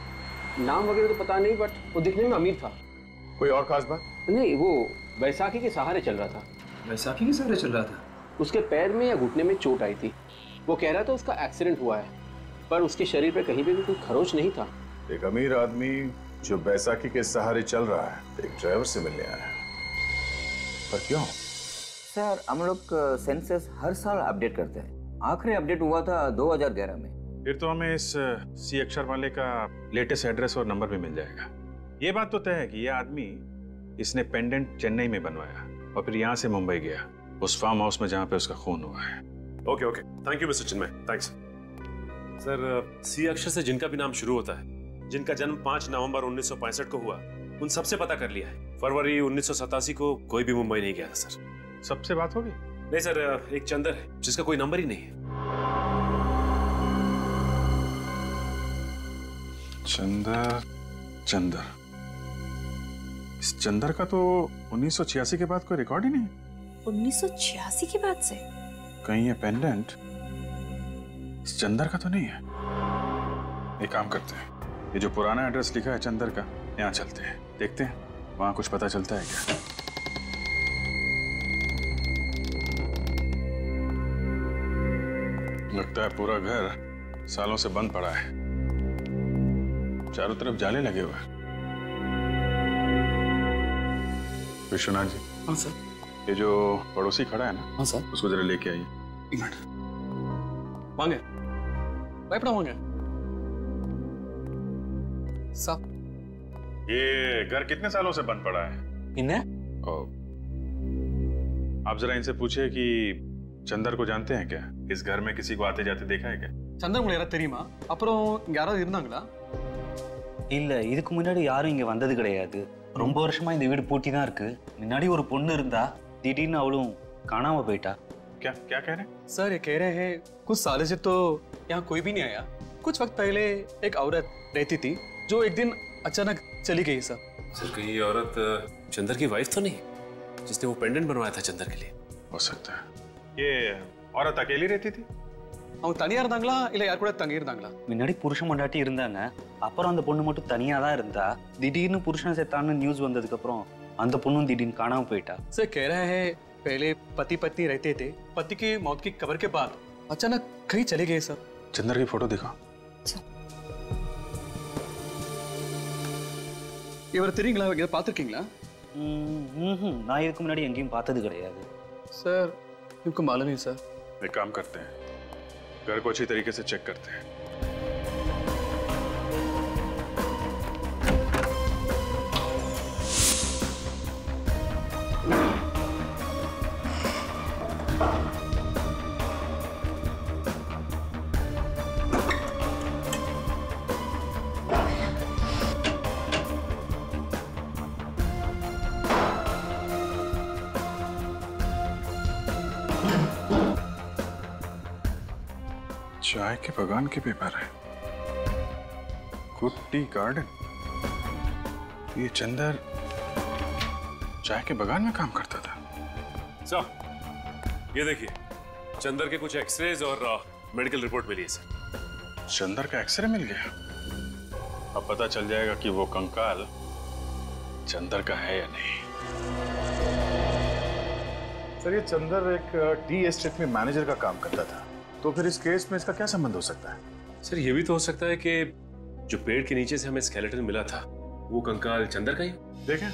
S: नाम वगैरह तो पता नहीं, बट वो दिखने में अमीर था।
T: कोई और खास बात?
S: नहीं, वो बैसाखी के सहारे चल रहा था।
G: बैसाखी के सहारे चल रहा था?
S: उसके पैर में या घुटने में चोट आई थी। वो कह रहा था उसका एक्सीडेंट हुआ है, पर उसके शरीर पे कहीं पे भी कोई खरोच नहीं था।
T: एक अमीर आदमी जो बैसाखी के सहारे चल रहा है, एक ड्राइवर से मिलने आया है, पर क्यों?
U: सर, हम लोग सेंसस हर साल अपडेट करते हैं। आखिरी अपडेट हुआ था 2011 में।
E: फिर तो हमें इस सी अक्षर वाले का लेटेस्ट एड्रेस और नंबर भी मिल जाएगा। ये बात तो तय है कि ये आदमी, इसने पेंडेंट चेन्नई में बनवाया और फिर यहाँ से मुंबई गया, उस फार्म हाउस में जहाँ पे उसका खून हुआ है।
F: Okay okay, thank you mister Chinmay, thanks. Sir, C अक्षर से जिनका भी नाम शुरू होता है, जिनका जन्म 5 नवंबर 1965 को हुआ, उन सबसे पता कर लिया है। फरवरी 1987 को कोई भी मुंबई नहीं गया था सर।
E: सबसे बात होगी?
F: नहीं सर, एक चंदर है जिसका कोई नंबर ही नहीं है।
E: चंदर, इस चंदर का तो 1986 के बाद कोई रिकॉर्ड ही नहीं।
L: 1986 के बाद से?
E: कहीं ये पेंडेंट इस चंदर का तो नहीं है। एक काम करते हैं, ये जो पुराना एड्रेस लिखा है चंदर का, यहाँ चलते हैं, देखते हैं वहां कुछ पता चलता है क्या। लगता है पूरा घर सालों से बंद पड़ा है, चारों तरफ जाले लगे हुए हैं। विश्वनाथ जी।
M: हाँ सर।
E: ये जो पड़ोसी खड़ा है ना?
M: हाँ सर।
E: उसको जरा लेके आइए।
M: एक मिनट। वांगे भयपड़ा वांगे साहब,
E: ये घर कितने सालों से बंद पड़ा है? आप जरा इनसे पूछिए कि चंदर को जानते हैं क्या? इस घर में किसी को आते जाते देखा है क्या?
M: சந்தர் முளையரா தெரியுமா? அப்புறம் யாராவது இருந்தாங்களா?
N: இல்ல, இதுக்கு முன்னாடி யாரும் இங்க வந்தது கிடையாது. ரொம்ப வருஷமா இந்த வீடு பூட்டி தான் இருக்கு. முன்னாடி ஒரு பொண்ணு இருந்தா, திடீர்னு அவளும் காணாம போயிட்டா.
E: क्या कह रहे हैं?
M: सर, ये कह रहे हैं कुछ सालों से तो यहाँ कोई भी नहीं आया। कुछ वक्त पहले एक औरत रहती थी जो एक दिन अचानक चली गई सर।
F: सर, कहीं ये औरत चंदर की वाइफ तो नहीं, जिसने वो पेंडेंट बनवाया था चंदर के लिए?
E: हो सकता है। ये औरत अकेली रहती थी?
M: அவங்க தனியா இருந்தாங்களா இல்ல யார் கூட தங்கி இருந்தாங்களா?
N: முன்னாடி புருஷன் பொண்டாட்டி இருந்தாங்க. அப்புறம் அந்த பொண்ணு மட்டும் தனியா தான் இருந்தா. திடீர்னு புருஷன் செத்தான்னு நியூஸ் வந்ததுக்கு அப்புறம் அந்த பொண்ணும் திடீர்னு காணாம போயிட்டா।
M: सर, कह रहा है पहले पति पत्नी रहते थे, पति की मौत की खबर के बाद अचानक कहीं चले गए सर।
E: चंदर की फोटो दिखाओ।
M: இவரை தெரியுங்களா? இதை பார்த்துருக்கீங்களா?
N: நான் இதுக்கு முன்னாடி எங்கேயும் பார்த்தது கிடையாது।
M: सर, इनको मालूम नहीं सर।
E: एक काम करते हैं, घर को अच्छी तरीके से चेक करते हैं। चाय के बगान के पेपर है, गुड टी गार्डन। ये चंदर चाय के बगान में काम करता था।
F: सर, ये देखिए, चंदर के कुछ एक्सरेज और मेडिकल रिपोर्ट मिली है सर।
E: चंदर का एक्सरे मिल गया? अब पता चल जाएगा कि वो कंकाल चंदर का है या नहीं।
T: सर, ये चंदर एक टी एस्टेट में मैनेजर का काम करता था, तो फिर इस केस में इसका क्या संबंध हो सकता है?
F: सर, ये भी तो हो सकता है कि जो पेड़ के नीचे से हमें स्केलेटन मिला था, वो कंकाल चंदर का ही।
E: देखें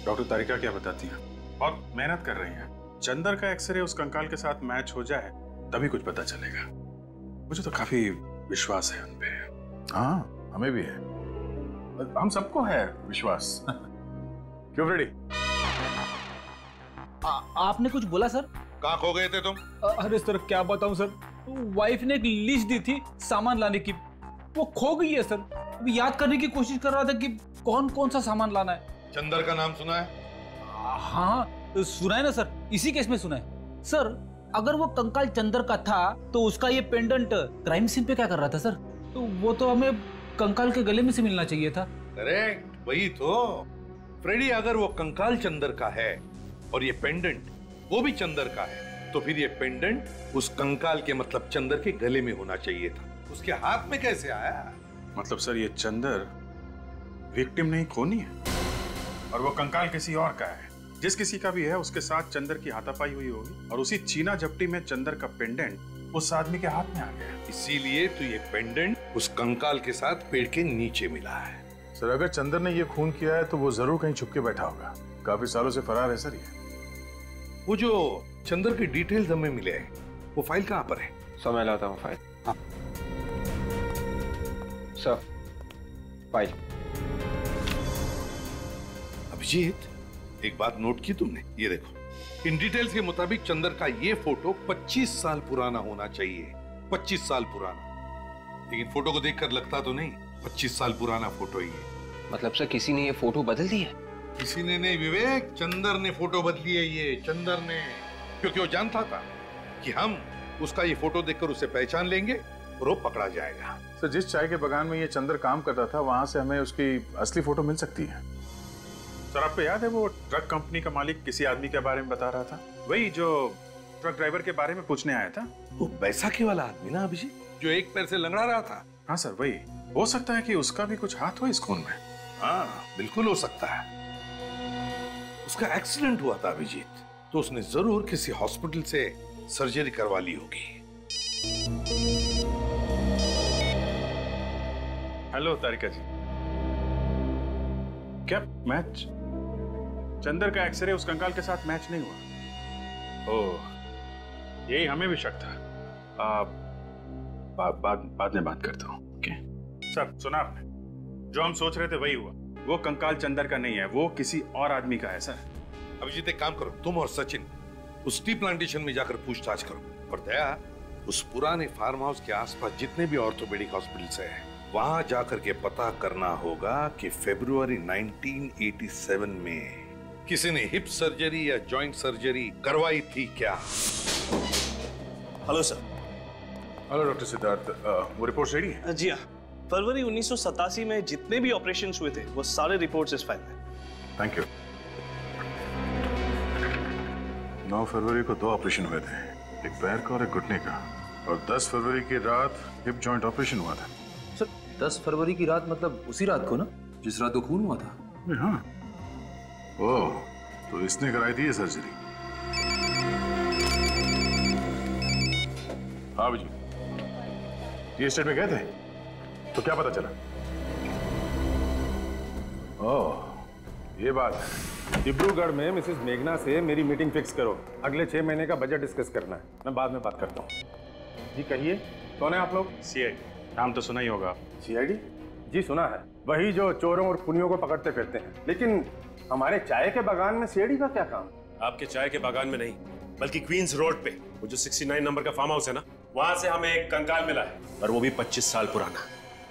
E: डॉक्टर तारिका क्या बताती हैं, बहुत मेहनत कर रही हैं। चंदर का एक्सरे उस कंकाल के साथ मैच हो जाए तभी कुछ पता चलेगा। मुझे तो काफी विश्वास है उन पे।
T: हाँ, हमें भी है, हम सबको है विश्वास। क्यों फ्रेडी?
G: आपने कुछ बोला सर?
T: कहाँ खो गए थे तुम?
G: अरे सर, क्या बताऊं सर, वाइफ ने एक लिस्ट दी थी सामान लाने की, वो खो गई है सर। अभी याद करने की कोशिश कर रहा था कि कौन कौन सा सामान लाना है।
T: चंदर का नाम सुना है?
G: हाँ, सुना है ना सर, इसी केस में सुना है सर। अगर वो कंकाल चंदर का था तो उसका ये पेंडेंट क्राइम सीन पे क्या कर रहा था सर? तो वो तो हमें कंकाल के गले में से मिलना चाहिए था।
K: करेक्ट, वही तो फ्रेडी। अगर वो कंकाल चंदर का है और ये पेंडेंट वो भी चंदर का है, तो फिर ये पेंडेंट उस कंकाल के मतलब चंदर के गले में होना चाहिए था। उसके हाथ में कैसे आया?
E: मतलब सर ये चंदर विक्टिम नहीं, खूनी है, और वो कंकाल किसी और का है। जिस किसी का भी है उसके साथ चंदर की हाथापाई हुई होगी और उसी चीना झपटी में चंदर का पेंडेंट उस आदमी के हाथ में आ गया।
K: इसीलिए तो ये पेंडेंट उस कंकाल के साथ पेड़ के नीचे मिला है।
E: सर अगर चंदर ने ये खून किया है तो वो जरूर कहीं छुप के बैठा होगा। काफी सालों से फरार है सर ये।
K: वो जो चंदर की डिटेल्स हमें मिले हैं, वो फाइल कहाँ पर है?
P: सर मैं लाता हूँ फाइल। हाँ सर, फाइल।
K: अभिजीत, एक बात नोट की तुमने? ये देखो, इन डिटेल्स के मुताबिक चंदर का ये फोटो 25 साल पुराना होना चाहिए। 25 साल पुराना। लेकिन फोटो को देखकर लगता तो नहीं 25 साल पुराना फोटो ही है।
P: मतलब सर किसी ने ये फोटो बदल दी है?
K: किसी ने नहीं विवेक, चंदर ने फोटो बदली है ये, चंदर ने। क्योंकि वो जानता था कि हम उसका ये फोटो देखकर उसे पहचान लेंगे और वो पकड़ा जाएगा।
E: सर जिस चाय के बागान में ये चंदर काम करता था वहां से हमें उसकी असली फोटो मिल सकती है। सर आपको याद है वो ट्रक कंपनी का मालिक किसी आदमी के बारे में बता रहा था? वही जो ट्रक ड्राइवर के बारे में पूछने आया था।
K: वो बैसाखी वाला आदमी ना अभिजीत, जो एक पैर से लंगड़ा रहा था।
E: हाँ सर वही। हो सकता है कि उसका भी कुछ हाथ हो इस खून में।
K: हाँ बिल्कुल हो सकता है। उसका एक्सीडेंट हुआ था अभिजीत, तो उसने जरूर किसी हॉस्पिटल से सर्जरी करवा ली होगी।
E: हेलो तारिका जी, क्या मैच? चंदर का एक्सरे उस कंकाल के साथ मैच नहीं हुआ? ओह यही हमें भी शक था। बाद में बात करता हूँ। ओके सर, सुना आपने? जो हम सोच रहे थे वही हुआ। वो कंकाल चंदर का नहीं है, वो किसी और आदमी का है सर।
K: अभिजीत एक काम करो, तुम और सचिन उस टी प्लांटेशन में जाकर पूछताछ करो। और दया, उस पुराने फार्म हाउस के आसपास जितने भी ऑर्थोपेडिक हॉस्पिटल्स हैं, वहां जाकर के पता करना होगा कि फरवरी 1987 में किसी ने हिप सर्जरी या जॉइंट सर्जरी करवाई थी क्या?
A: Hello sir.
E: Hello doctor Siddharth, वो रिपोर्ट रेडी है?
A: जी हाँ, फरवरी 1987 में जितने भी ऑपरेशन हुए थे वो सारे रिपोर्ट्स इस फाइल में।
E: Thank you. 9 फरवरी को 2 ऑपरेशन हुए थे, एक पैर का और एक घुटने का, और 10 फरवरी की रात हिप जॉइंट ऑपरेशन हुआ था।
I: सर 10 फरवरी की रात मतलब उसी रात को ना, जिस रात को खून हुआ था?
E: हाँ। ओह, तो इसने कराई थी ये सर्जरी? हाँ जी, ये स्टेट में गए थे तो क्या पता चला? ओह ये बात है।
T: डिब्रूगढ़ में मिसेस मेघना से मेरी मीटिंग फिक्स करो। अगले 6 महीने का बजट डिस्कस करना है। मैं बाद में बात करता हूँ। जी कहिए, कौन है आप लोग?
E: सीआईडी। नाम तो सुना ही होगा।
T: सीआईडी? जी सुना है, वही जो चोरों और पुनियों को पकड़ते फिरते हैं। लेकिन हमारे चाय के बागान में सीआईडी का क्या काम?
F: आपके चाय के बागान में नहीं, बल्कि क्वींस रोड पे वो जो 69 नंबर का फार्म हाउस है ना, वहां से हमें एक कंकाल मिला है, और वो भी 25 साल पुराना।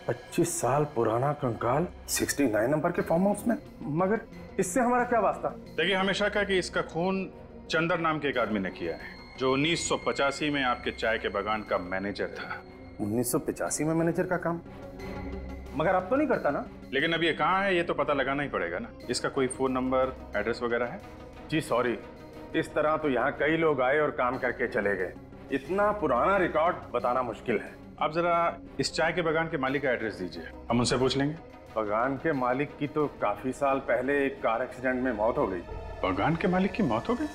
T: 25 साल पुराना कंकाल 69 नंबर के फार्म हाउस में? मगर इससे हमारा क्या वास्ता?
E: देखिए हमें शक है कि इसका खून चंदर नाम के एक आदमी ने किया है, जो 1985 में आपके चाय के बागान का मैनेजर था।
T: 1985 में मैनेजर का काम? मगर अब तो नहीं करता ना?
E: लेकिन अब ये कहाँ है ये तो पता लगाना ही पड़ेगा ना। इसका कोई फोन नंबर, एड्रेस वगैरह है?
T: जी सॉरी, इस तरह तो यहाँ कई लोग आए और काम करके चले गए। इतना पुराना रिकॉर्ड बताना मुश्किल है।
E: आप जरा इस चाय के बागान के मालिक का एड्रेस दीजिए, हम उनसे पूछ लेंगे।
T: बागान के मालिक की तो काफी साल पहले एक कार एक्सीडेंट में मौत हो गई।
E: बागान के मालिक की मौत हो गई?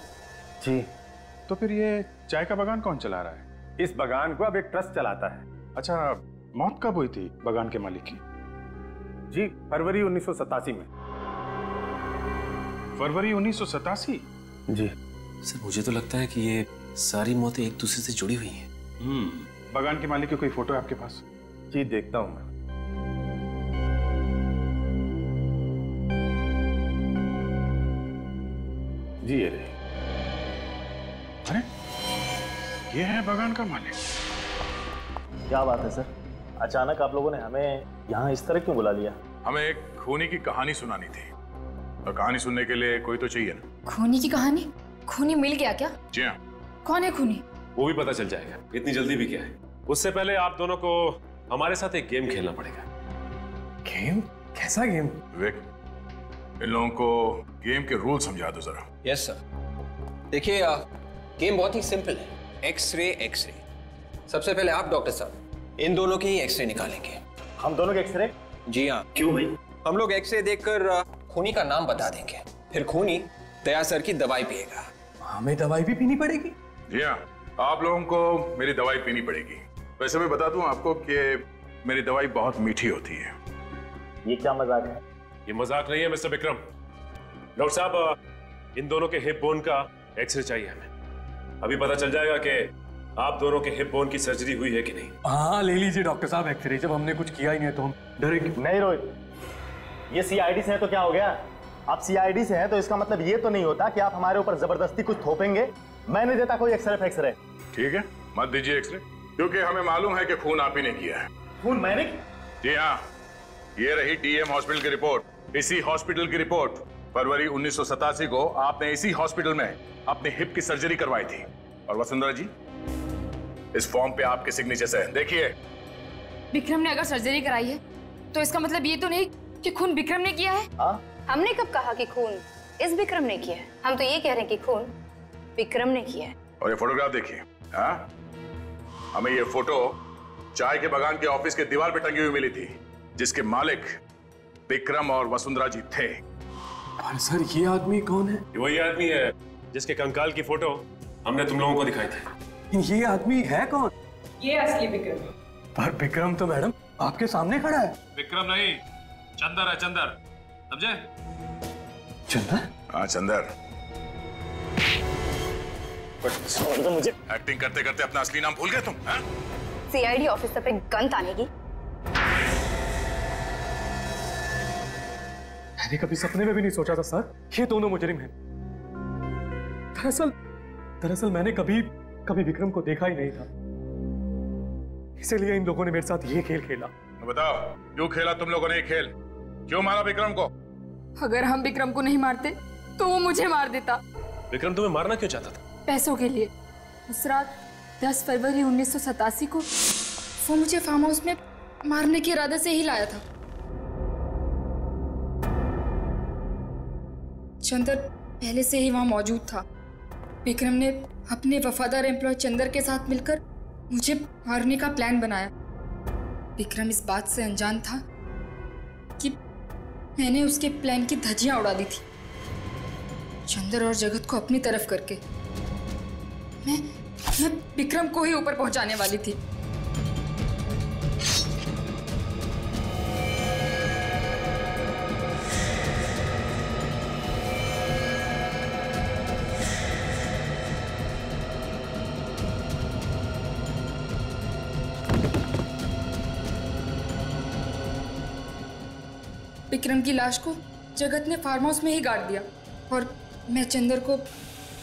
T: जी।
E: तो फिर ये चाय का बागान कौन चला रहा है?
T: इस बागान को अब एक ट्रस्ट चलाता है।
E: अच्छा, मौत कब हुई थी बागान के मालिक की?
T: जी फरवरी 1987 में।
E: फरवरी 1987?
T: जी
F: सर, मुझे तो लगता है कि ये सारी मौतें एक दूसरे से जुड़ी हुई हैं।
E: बागान के मालिक की कोई फोटो है आपके पास?
T: जी देखता हूं मैं। जी ये रही।
E: अरे ये है बागान का मालिक।
A: क्या बात है सर, अचानक आप लोगों ने हमें यहाँ इस तरह क्यों बुला लिया?
T: हमें एक खूनी की कहानी सुनानी थी। और कहानी सुनने के लिए कोई तो चाहिए ना।
H: खूनी की कहानी? खूनी मिल गया क्या?
T: जी हाँ।
H: कौन है खूनी?
F: वो भी पता चल जाएगा, इतनी जल्दी भी क्या है। उससे पहले आप दोनों को हमारे साथ एक गेम खेलना पड़ेगा।
T: गेम? कैसा गेम? विवेक, इन लोगों को गेम के रूल समझा दो जरा।
P: Yes sir. देखिए गेम बहुत ही सिंपल है। X-ray x-ray. सबसे पहले आप डॉक्टर साहब इन दोनों के ही एक्सरे निकालेंगे।
Q: हम दोनों के एक्सरे?
P: जी हाँ।
Q: क्यों भाई?
P: हम लोग एक्सरे देखकर खूनी का नाम बता देंगे, फिर खूनी दया सर की दवाई पिएगा।
T: हमें दवाई भी पीनी पड़ेगी? जी हाँ, आप लोगों को मेरी दवाई पीनी पड़ेगी। वैसे मैं बता दूं आपको कि मेरी दवाई बहुत मीठी होती है।
Q: ये क्या मजाक है?
F: ये मजाक नहीं है मिस्टर विक्रम। डॉक्टर साहब, इन दोनों के हिप बोन का एक्सरे चाहिए हमें। अभी पता चल जाएगा कि आप दोनों के हिप बोन की सर्जरी हुई है कि नहीं।
D: हाँ ले लीजिए डॉक्टर साहब एक्सरे, जब हमने कुछ किया ही नहीं है तो हम डरेंगे
Q: नहीं रोहित, ये सीआईडी से है तो क्या हो गया? आप सीआईडी से हैं तो इसका मतलब ये तो नहीं होता कि आप हमारे ऊपर जबरदस्ती कुछ थोपेंगे। मैं नहीं देता कोई एक्सरे फैक्सरे।
T: ठीक है, मत दीजिए एक्सरे, क्योंकि हमें मालूम है कि खून आप ही ने किया है।
Q: खून मैंने?
T: जी हाँ, ये रही डीएम हॉस्पिटल की रिपोर्ट। इसी हॉस्पिटल की रिपोर्ट। फरवरी 1987 को आपने इसी हॉस्पिटल में अपने हिप की सर्जरी करवाई थी। और वसुंधरा जी, इस फॉर्म पे आपके सिग्नेचर है, देखिए।
H: विक्रम ने अगर सर्जरी कराई है तो इसका मतलब ये तो नहीं कि खून विक्रम ने किया है।
B: हमने कब कहा कि खून इस विक्रम ने किया है? हम तो ये कह रहे हैं कि खून विक्रम ने किया है।
T: और ये फोटोग्राफ देखिए। हाँ, हमें ये फोटो चाय के बागान के ऑफिस के दीवार पे टंगी हुई मिली थी, जिसके मालिक विक्रम और वसुंधरा जी थे।
D: पर सर ये आदमी कौन है?
F: ये वही आदमी है जिसके कंकाल की फोटो हमने तुम लोगों को दिखाई थी।
D: ये आदमी है कौन?
L: ये असली विक्रम।
D: पर विक्रम तो मैडम आपके सामने खड़ा है।
F: विक्रम नहीं, चंदर है, चंदर, समझे?
D: चंदर?
T: हाँ चंदर।
Q: तो मुझे
T: एक्टिंग करते करते अपना असली नाम भूल गए तुम?
B: सीआईडी ऑफिसर पे गन ताने की।
D: मैंने कभी सपने में भी नहीं सोचा था सर ये दोनों मुजरिम हैं। दरअसल मैंने कभी विक्रम को देखा ही नहीं था, इसीलिए इन लोगों ने मेरे साथ ये खेल खेला।
T: बताओ, क्यों खेला तुम लोगों ने ये खेल? क्यों मारा विक्रम को?
H: अगर हम विक्रम को नहीं मारते तो वो मुझे मार देता।
F: विक्रम तुम्हें मारना क्यों चाहता था?
H: पैसों के लिए। उस रात 10 फरवरी 1987 को वो मुझे फार्म हाउस में मारने के इरादे से ही लाया था। चंदर पहले से ही वहां मौजूद था। विक्रम ने अपने वफादार एम्प्लॉय चंदर के साथ मिलकर मुझे मारने का प्लान बनाया। विक्रम इस बात से अनजान था कि मैंने उसके प्लान की धज्जियां उड़ा दी थी, चंदर और जगत को अपनी तरफ करके। मैं विक्रम को ही ऊपर पहुंचाने वाली थी। विक्रम की लाश को जगत ने फार्म हाउस में ही गाड़ दिया और मैं चंदर को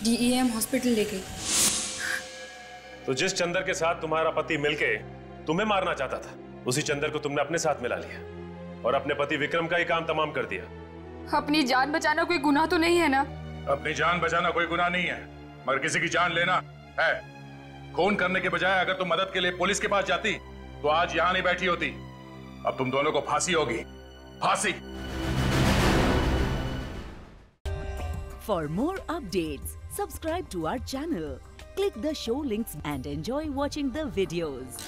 H: डीईएम हॉस्पिटल ले गई।
F: तो जिस चंदर के साथ तुम्हारा पति मिलके तुम्हें मारना चाहता था, उसी चंदर को तुमने अपने साथ मिला लिया और अपने पति विक्रम का ही काम तमाम कर दिया।
H: अपनी जान बचाना कोई गुनाह तो नहीं है ना?
T: अपनी जान बचाना कोई गुनाह नहीं है, मगर किसी की जान लेना है। खून करने के बजाय अगर तुम मदद के लिए पुलिस के पास जाती तो आज यहाँ नहीं बैठी होती। अब तुम दोनों को फांसी होगी, फांसी।
V: For more updates, subscribe to our channel, click the show links and enjoy watching the videos.